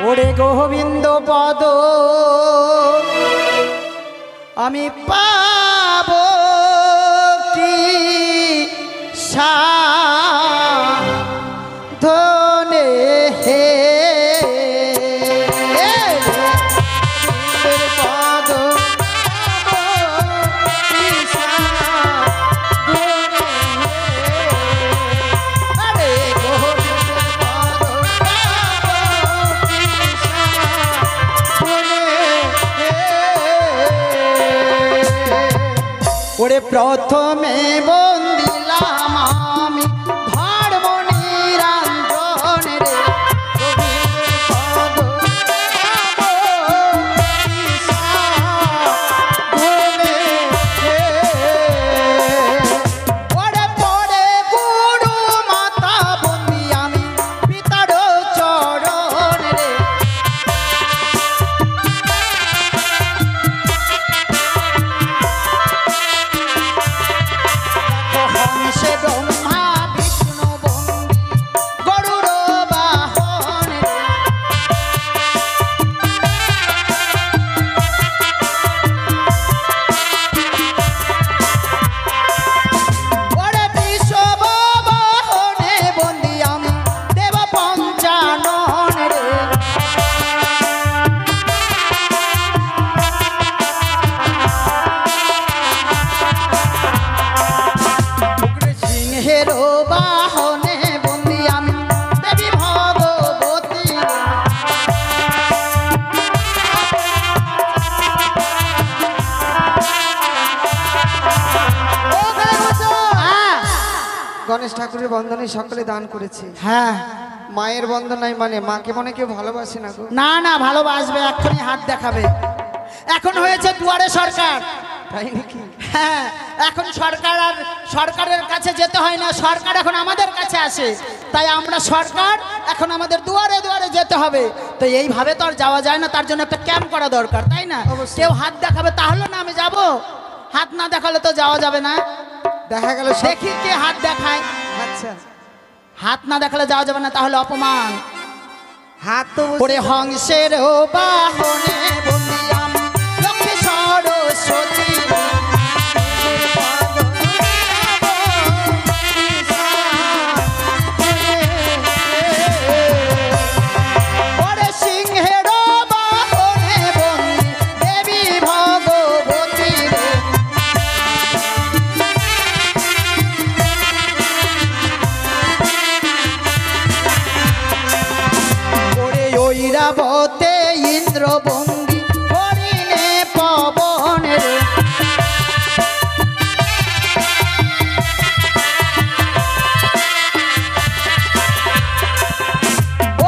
ওরে গোবিন্দ পদ আমি পাব কি সাধনে হে ওরে প্রথমে বন্দিলাম আমি ধর্ম নিরঞ্জন রে ওরে পরে গুরু মাতা বন্দি আমি পিতার চরণ রে হংসে ব্রহ্মা বিষ্ণু বন্দি গরুড় বাহন রে ওরে বৃষভ বাহনে বন্দি আমি দেব পঞ্চানন রে সিংহের বাহনে বন্দি আমি দেবী ভগবতী গণেশ ঠাকুরের বন্ধনে সকলে দান করেছে। হ্যাঁ মায়ের বন্ধন নাই মানে মাকে মনে কেউ ভালোবাসে না গো। না না ভালোবাসবে এক্ষুনি হাত দেখাবে এখন হয়েছে দুয়ারে সরকার তাই নাকি? হ্যাঁ এখন সরকার আর সরকারের কাছে যেতে হয় না সরকার এখন আমাদের কাছে আসে তাই আমরা সরকার এখন আমাদের দুয়ারে দুয়ারে যেতে হবে তো এইভাবে তো আর যাওয়া যায় না তার জন্য একটা ক্যাম্প করা দরকার তাই না অবশ্যই। কেউ হাত দেখাবে তাহলে না আমি যাব হাত না দেখালে তো যাওয়া যাবে না দেখা গেল দেখি কে হাত দেখায় আচ্ছা হাত না দেখালে যাওয়া যাবে না তাহলে অপমান হাত তো ওরে হংসের বাহনে বন্দি আমি লক্ষ্মী সরস্বতী ওরে সিংহের বাহনে বন্দি দেবী ভগবতী রে ওরে ঐরাবতে ইন্দ্র বন্দি হরিণে পবন রে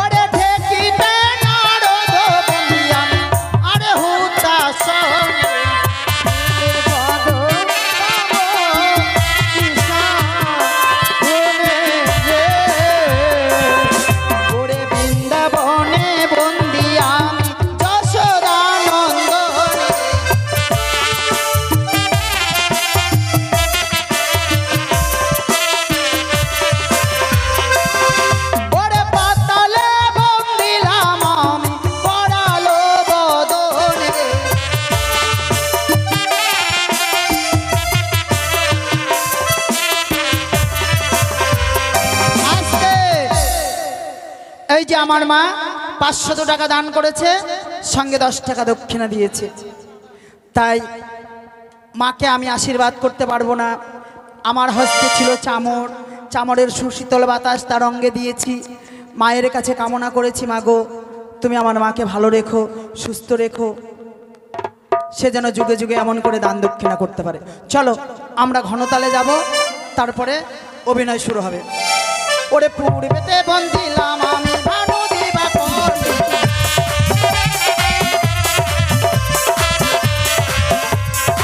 ওরে ঢেকিতে নারদ বন্দি আমি আরে হুতাসন ওরে বৃন্দাবনে বন্দি আমি যশোদানন্দন ওরে পাতালে বন্দিলাম আমি পড়ালো বদন রে আজকে এই যে আমার মা 500 টাকা দান করেছে সঙ্গে 10 টাকা দক্ষিণা দিয়েছে তাই মাকে আমি আশীর্বাদ করতে পারবো না আমার হস্তে ছিল চামড় চামড়ের সুশীতল বাতাস তার অঙ্গে দিয়েছি মায়ের কাছে কামনা করেছি মাগো তুমি আমার মাকে ভালো রেখো সুস্থ রেখো সে যেন যুগে যুগে এমন করে দান দক্ষিণা করতে পারে চলো আমরা ঘনতালে যাব তারপরে অভিনয় শুরু হবে ওরে পূর্বেতে বন্দিলাম আমি ভানু দিবা পরে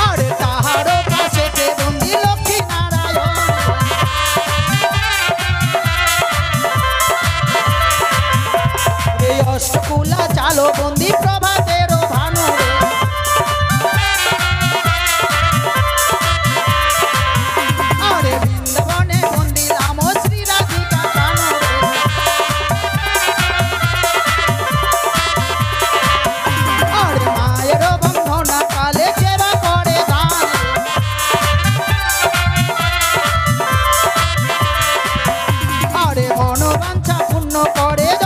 আরে তাহারও কাছেতে বন্দি লক্ষ্মী নারায়ণ এই অষ্টকুলা চালো বন্দি প্রভাতেরও ভানু রে আরে বৃন্দাবনে বন্দিলাম শ্রী রাধিকা কানু রে করে